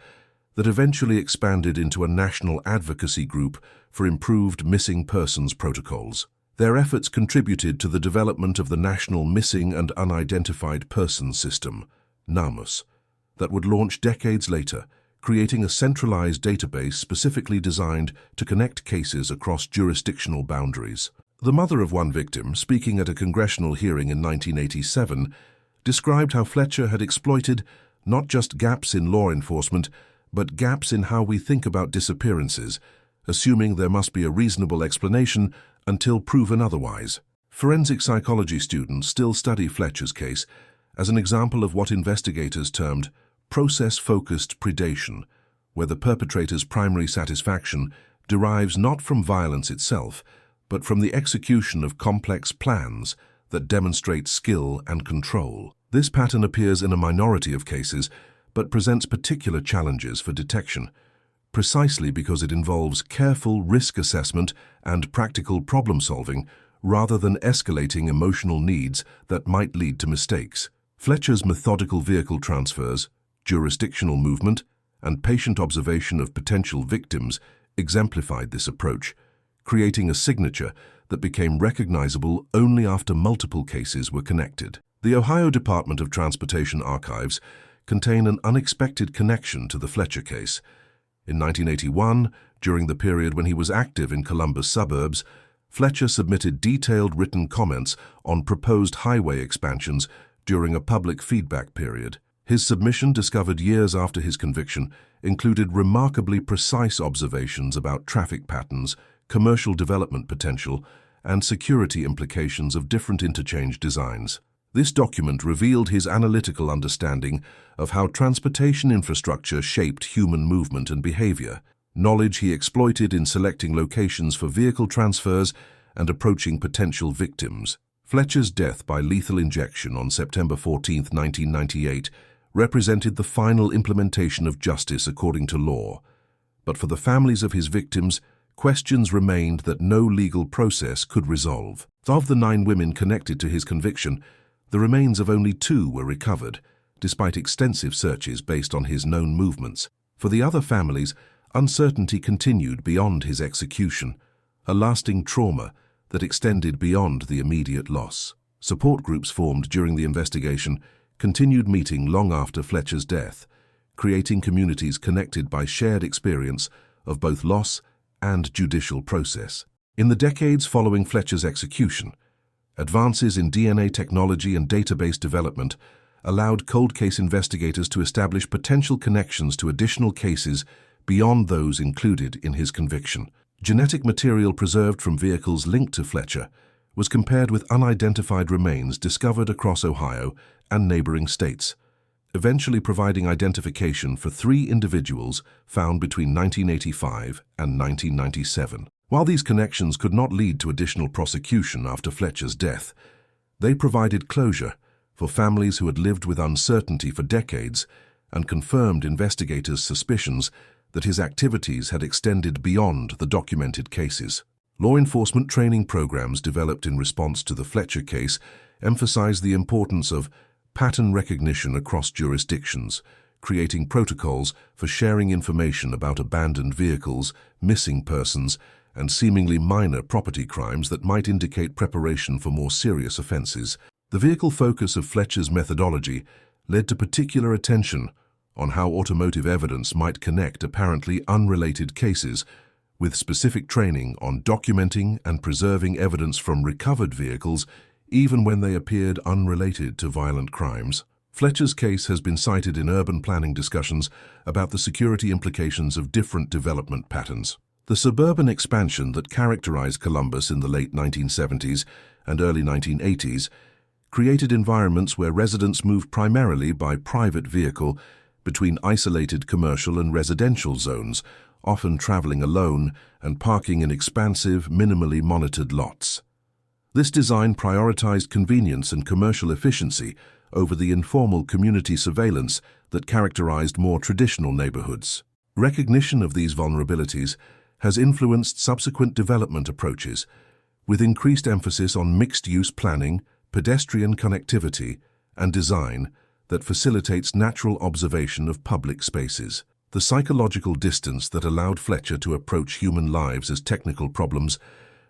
that eventually expanded into a national advocacy group for improved missing persons protocols. Their efforts contributed to the development of the National Missing and Unidentified Persons System, NAMUS, that would launch decades later, creating a centralized database specifically designed to connect cases across jurisdictional boundaries. The mother of one victim, speaking at a congressional hearing in 1987, described how Fletcher had exploited not just gaps in law enforcement, but gaps in how we think about disappearances, assuming there must be a reasonable explanation until proven otherwise. Forensic psychology students still study Fletcher's case as an example of what investigators termed process-focused predation, where the perpetrator's primary satisfaction derives not from violence itself, but from the execution of complex plans that demonstrate skill and control. This pattern appears in a minority of cases, but presents particular challenges for detection, precisely because it involves careful risk assessment and practical problem-solving rather than escalating emotional needs that might lead to mistakes. Fletcher's methodical vehicle transfers, jurisdictional movement, and patient observation of potential victims exemplified this approach, creating a signature that became recognizable only after multiple cases were connected. The Ohio Department of Transportation archives contain an unexpected connection to the Fletcher case. In 1981, during the period when he was active in Columbus suburbs, Fletcher submitted detailed written comments on proposed highway expansions during a public feedback period. His submission, discovered years after his conviction, included remarkably precise observations about traffic patterns, commercial development potential, and security implications of different interchange designs. This document revealed his analytical understanding of how transportation infrastructure shaped human movement and behavior, knowledge he exploited in selecting locations for vehicle transfers and approaching potential victims. Fletcher's death by lethal injection on September 14, 1998, represented the final implementation of justice according to law. But for the families of his victims, questions remained that no legal process could resolve. Of the 9 women connected to his conviction, the remains of only 2 were recovered, despite extensive searches based on his known movements. For the other families, uncertainty continued beyond his execution, a lasting trauma that extended beyond the immediate loss. Support groups formed during the investigation continued meeting long after Fletcher's death, creating communities connected by shared experience of both loss and judicial process. In the decades following Fletcher's execution, advances in DNA technology and database development allowed cold case investigators to establish potential connections to additional cases beyond those included in his conviction. Genetic material preserved from vehicles linked to Fletcher was compared with unidentified remains discovered across Ohio and neighboring states, eventually providing identification for 3 individuals found between 1985 and 1997. While these connections could not lead to additional prosecution after Fletcher's death, they provided closure for families who had lived with uncertainty for decades and confirmed investigators' suspicions that his activities had extended beyond the documented cases. Law enforcement training programs developed in response to the Fletcher case emphasized the importance of pattern recognition across jurisdictions, creating protocols for sharing information about abandoned vehicles, missing persons, and seemingly minor property crimes that might indicate preparation for more serious offenses. The vehicle focus of Fletcher's methodology led to particular attention on how automotive evidence might connect apparently unrelated cases, with specific training on documenting and preserving evidence from recovered vehicles even when they appeared unrelated to violent crimes. Fletcher's case has been cited in urban planning discussions about the security implications of different development patterns. The suburban expansion that characterized Columbus in the late 1970s and early 1980s created environments where residents moved primarily by private vehicle between isolated commercial and residential zones, often traveling alone and parking in expansive, minimally monitored lots. This design prioritized convenience and commercial efficiency over the informal community surveillance that characterized more traditional neighborhoods. Recognition of these vulnerabilities has influenced subsequent development approaches, with increased emphasis on mixed-use planning, pedestrian connectivity, and design that facilitates natural observation of public spaces. The psychological distance that allowed Fletcher to approach human lives as technical problems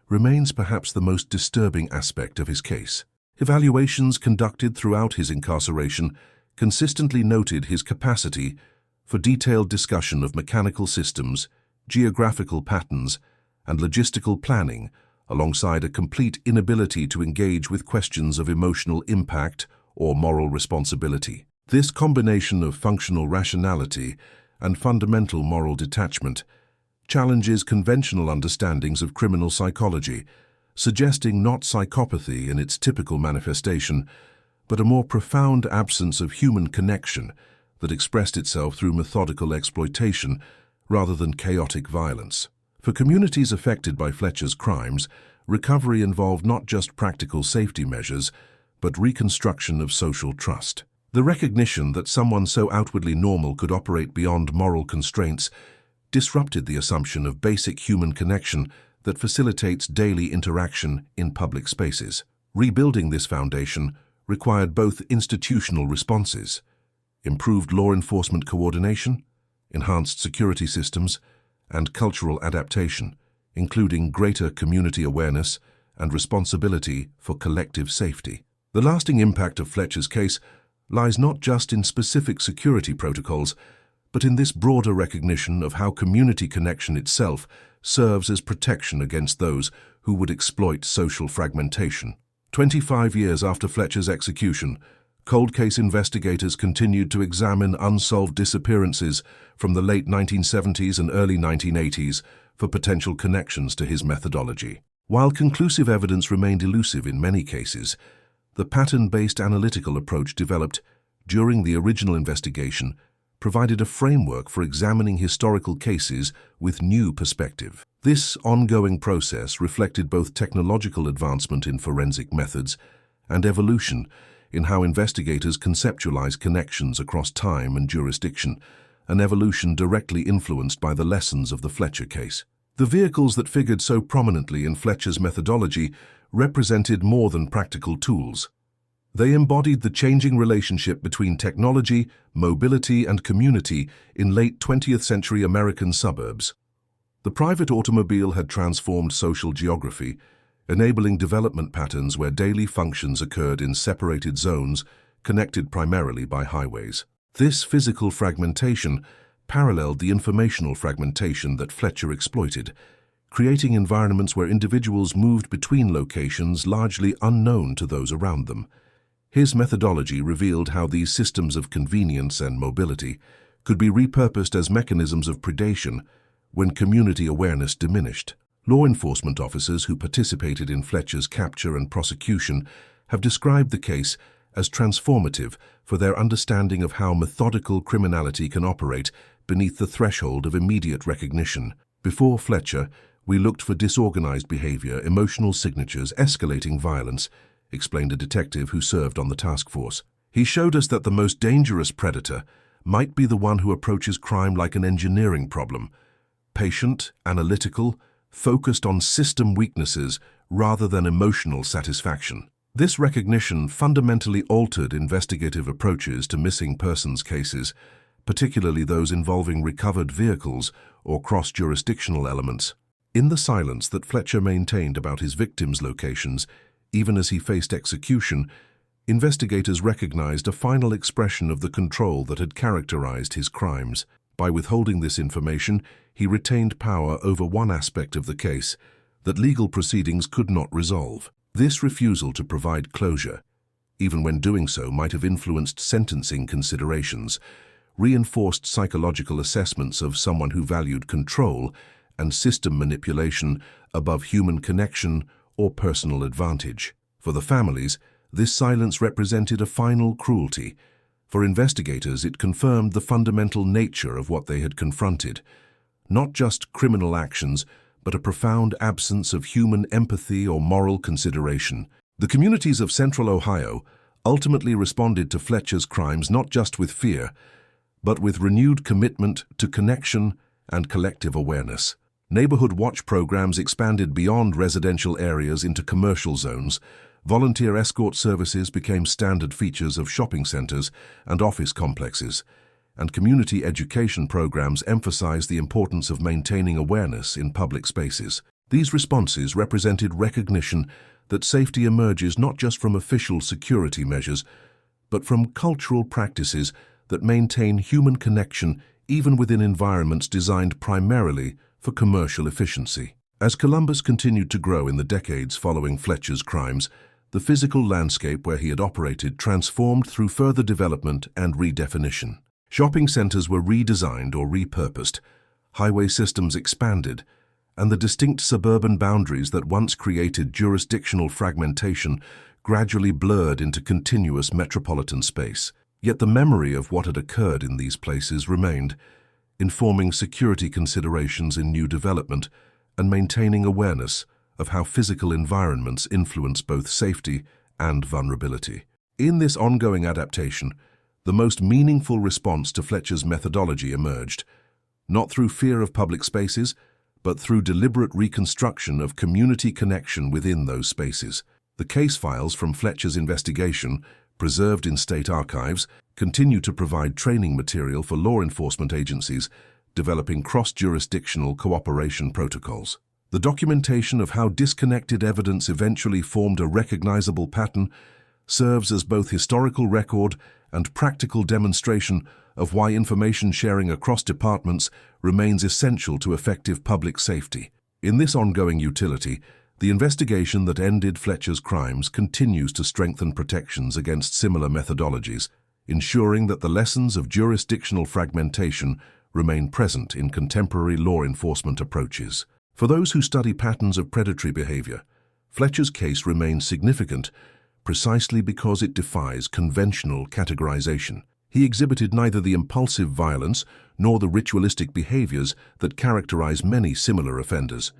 remains perhaps the most disturbing aspect of his case. Evaluations conducted throughout his incarceration consistently noted his capacity for detailed discussion of mechanical systems, geographical patterns, and logistical planning, alongside a complete inability to engage with questions of emotional impact or moral responsibility. This combination of functional rationality and fundamental moral detachment challenges conventional understandings of criminal psychology, suggesting not psychopathy in its typical manifestation, but a more profound absence of human connection that expressed itself through methodical exploitation rather than chaotic violence. For communities affected by Fletcher's crimes, recovery involved not just practical safety measures, but reconstruction of social trust. The recognition that someone so outwardly normal could operate beyond moral constraints disrupted the assumption of basic human connection that facilitates daily interaction in public spaces. Rebuilding this foundation required both institutional responses, improved law enforcement coordination, enhanced security systems, and cultural adaptation, including greater community awareness and responsibility for collective safety. The lasting impact of Fletcher's case lies not just in specific security protocols, but in this broader recognition of how community connection itself serves as protection against those who would exploit social fragmentation. 25 years after Fletcher's execution, cold case investigators continued to examine unsolved disappearances from the late 1970s and early 1980s for potential connections to his methodology. While conclusive evidence remained elusive in many cases, the pattern-based analytical approach developed during the original investigation provided a framework for examining historical cases with new perspective. This ongoing process reflected both technological advancement in forensic methods and evolution in how investigators conceptualize connections across time and jurisdiction, an evolution directly influenced by the lessons of the Fletcher case. The vehicles that figured so prominently in Fletcher's methodology represented more than practical tools. They embodied the changing relationship between technology, mobility, and community in late 20th century American suburbs. The private automobile had transformed social geography, enabling development patterns where daily functions occurred in separated zones connected primarily by highways. This physical fragmentation paralleled the informational fragmentation that Fletcher exploited, creating environments where individuals moved between locations largely unknown to those around them. His methodology revealed how these systems of convenience and mobility could be repurposed as mechanisms of predation when community awareness diminished. Law enforcement officers who participated in Fletcher's capture and prosecution have described the case as transformative for their understanding of how methodical criminality can operate beneath the threshold of immediate recognition. Before Fletcher, we looked for disorganized behavior, emotional signatures, escalating violence, explained a detective who served on the task force. He showed us that the most dangerous predator might be the one who approaches crime like an engineering problem, patient, analytical, focused on system weaknesses rather than emotional satisfaction. This recognition fundamentally altered investigative approaches to missing persons cases, particularly those involving recovered vehicles or cross-jurisdictional elements. In the silence that Fletcher maintained about his victims' locations, even as he faced execution, investigators recognized a final expression of the control that had characterized his crimes. By withholding this information, he retained power over one aspect of the case that legal proceedings could not resolve. This refusal to provide closure, even when doing so might have influenced sentencing considerations, reinforced psychological assessments of someone who valued control and system manipulation above human connection or personal advantage. For the families, this silence represented a final cruelty. For investigators, it confirmed the fundamental nature of what they had confronted. Not just criminal actions, but a profound absence of human empathy or moral consideration. The communities of Central Ohio ultimately responded to Fletcher's crimes not just with fear, but with renewed commitment to connection and collective awareness. Neighborhood watch programs expanded beyond residential areas into commercial zones. Volunteer escort services became standard features of shopping centers and office complexes, and community education programs emphasized the importance of maintaining awareness in public spaces. These responses represented recognition that safety emerges not just from official security measures, but from cultural practices that maintain human connection even within environments designed primarily for commercial efficiency. As Columbus continued to grow in the decades following Fletcher's crimes, the physical landscape where he had operated transformed through further development and redefinition. Shopping centers were redesigned or repurposed, highway systems expanded, and the distinct suburban boundaries that once created jurisdictional fragmentation gradually blurred into continuous metropolitan space. Yet the memory of what had occurred in these places remained, informing security considerations in new development and maintaining awareness of how physical environments influence both safety and vulnerability. In this ongoing adaptation, the most meaningful response to Fletcher's methodology emerged, not through fear of public spaces, but through deliberate reconstruction of community connection within those spaces. The case files from Fletcher's investigation, preserved in state archives, continue to provide training material for law enforcement agencies developing cross-jurisdictional cooperation protocols. The documentation of how disconnected evidence eventually formed a recognizable pattern serves as both historical record and practical demonstration of why information sharing across departments remains essential to effective public safety. In this ongoing utility, the investigation that ended Fletcher's crimes continues to strengthen protections against similar methodologies, ensuring that the lessons of jurisdictional fragmentation remain present in contemporary law enforcement approaches. For those who study patterns of predatory behavior, Fletcher's case remains significant precisely because it defies conventional categorization. He exhibited neither the impulsive violence nor the ritualistic behaviors that characterize many similar offenders,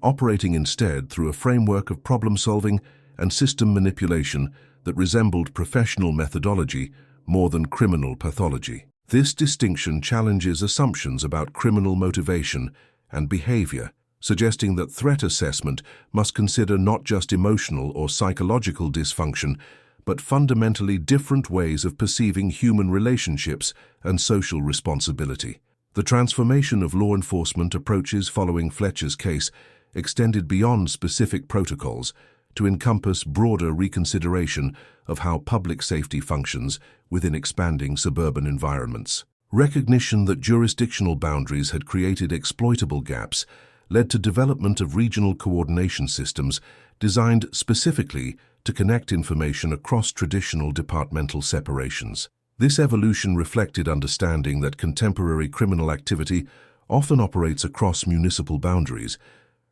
operating instead through a framework of problem-solving and system manipulation that resembled professional methodology more than criminal pathology. This distinction challenges assumptions about criminal motivation and behavior, suggesting that threat assessment must consider not just emotional or psychological dysfunction, but fundamentally different ways of perceiving human relationships and social responsibility. The transformation of law enforcement approaches following Fletcher's case extended beyond specific protocols to encompass broader reconsideration of how public safety functions within expanding suburban environments. Recognition that jurisdictional boundaries had created exploitable gaps led to development of regional coordination systems designed specifically to connect information across traditional departmental separations. This evolution reflected understanding that contemporary criminal activity often operates across municipal boundaries,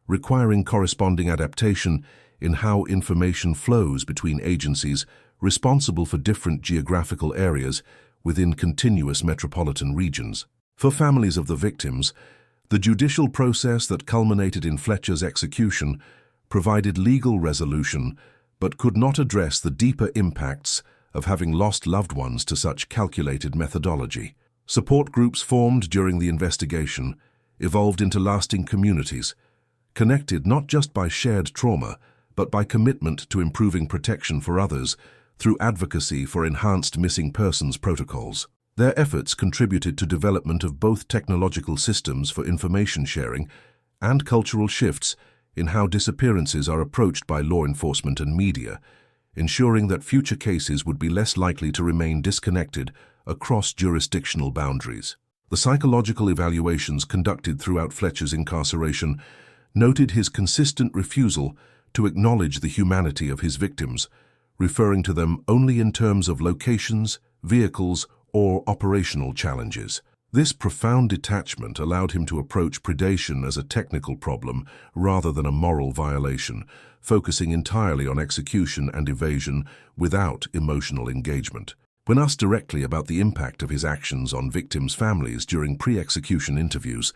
requiring corresponding adaptation in how information flows between agencies responsible for different geographical areas within continuous metropolitan regions. For families of the victims, the judicial process that culminated in Fletcher's execution provided legal resolution but could not address the deeper impacts of having lost loved ones to such calculated methodology. Support groups formed during the investigation evolved into lasting communities, connected not just by shared trauma, but by commitment to improving protection for others through advocacy for enhanced missing persons protocols. Their efforts contributed to development of both technological systems for information sharing and cultural shifts in how disappearances are approached by law enforcement and media, ensuring that future cases would be less likely to remain disconnected across jurisdictional boundaries. The psychological evaluations conducted throughout Fletcher's incarceration noted his consistent refusal to acknowledge the humanity of his victims, referring to them only in terms of locations, vehicles, or operational challenges. This profound detachment allowed him to approach predation as a technical problem rather than a moral violation, focusing entirely on execution and evasion without emotional engagement. When asked directly about the impact of his actions on victims' families during pre-execution interviews,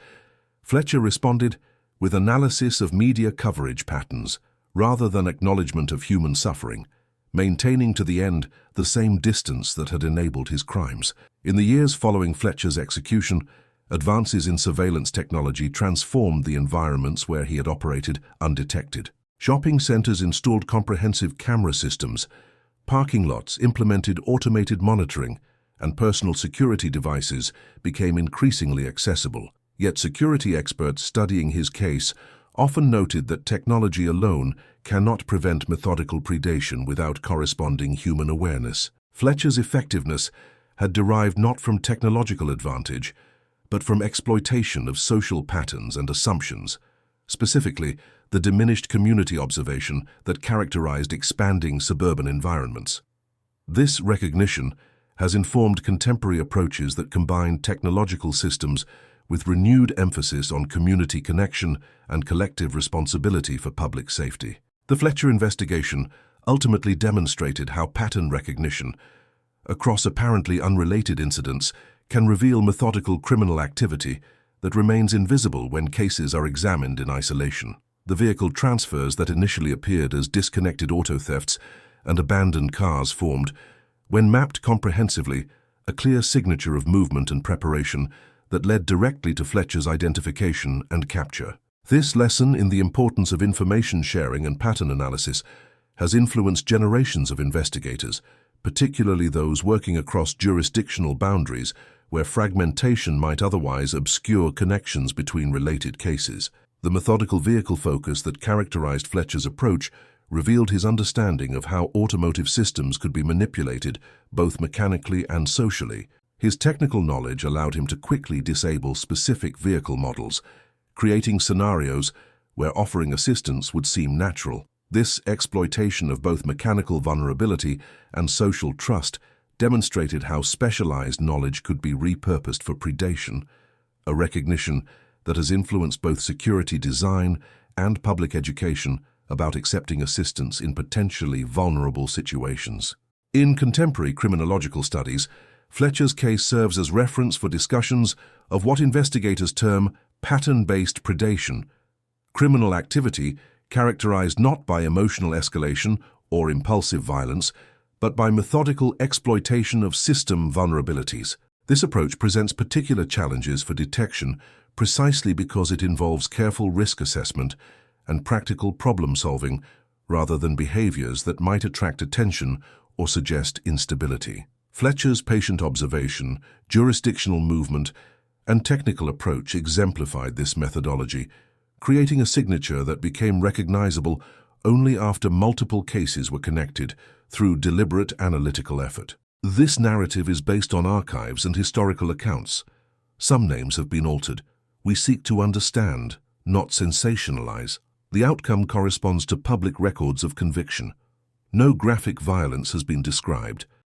Fletcher responded with analysis of media coverage patterns rather than acknowledgement of human suffering, maintaining to the end the same distance that had enabled his crimes. In the years following Fletcher's execution, advances in surveillance technology transformed the environments where he had operated undetected. Shopping centers installed comprehensive camera systems, parking lots implemented automated monitoring, and personal security devices became increasingly accessible. Yet security experts studying his case often noted that technology alone cannot prevent methodical predation without corresponding human awareness. Fletcher's effectiveness had derived not from technological advantage, but from exploitation of social patterns and assumptions, specifically the diminished community observation that characterized expanding suburban environments. This recognition has informed contemporary approaches that combine technological systems with renewed emphasis on community connection and collective responsibility for public safety. The Fletcher investigation ultimately demonstrated how pattern recognition, across apparently unrelated incidents can reveal methodical criminal activity that remains invisible when cases are examined in isolation. The vehicle transfers that initially appeared as disconnected auto thefts and abandoned cars formed, when mapped comprehensively, a clear signature of movement and preparation that led directly to Fletcher's identification and capture. This lesson in the importance of information sharing and pattern analysis has influenced generations of investigators, particularly those working across jurisdictional boundaries where fragmentation might otherwise obscure connections between related cases. The methodical vehicle focus that characterized Fletcher's approach revealed his understanding of how automotive systems could be manipulated both mechanically and socially. His technical knowledge allowed him to quickly disable specific vehicle models, creating scenarios where offering assistance would seem natural. This exploitation of both mechanical vulnerability and social trust demonstrated how specialized knowledge could be repurposed for predation, a recognition that has influenced both security design and public education about accepting assistance in potentially vulnerable situations. In contemporary criminological studies, Fletcher's case serves as reference for discussions of what investigators term pattern-based predation, criminal activity characterized not by emotional escalation or impulsive violence, but by methodical exploitation of system vulnerabilities. This approach presents particular challenges for detection precisely because it involves careful risk assessment and practical problem-solving rather than behaviors that might attract attention or suggest instability. Fletcher's patient observation, jurisdictional movement, and technical approach exemplified this methodology, creating a signature that became recognizable only after multiple cases were connected through deliberate analytical effort. This narrative is based on archives and historical accounts. Some names have been altered. We seek to understand, not sensationalize. The outcome corresponds to public records of conviction. No graphic violence has been described.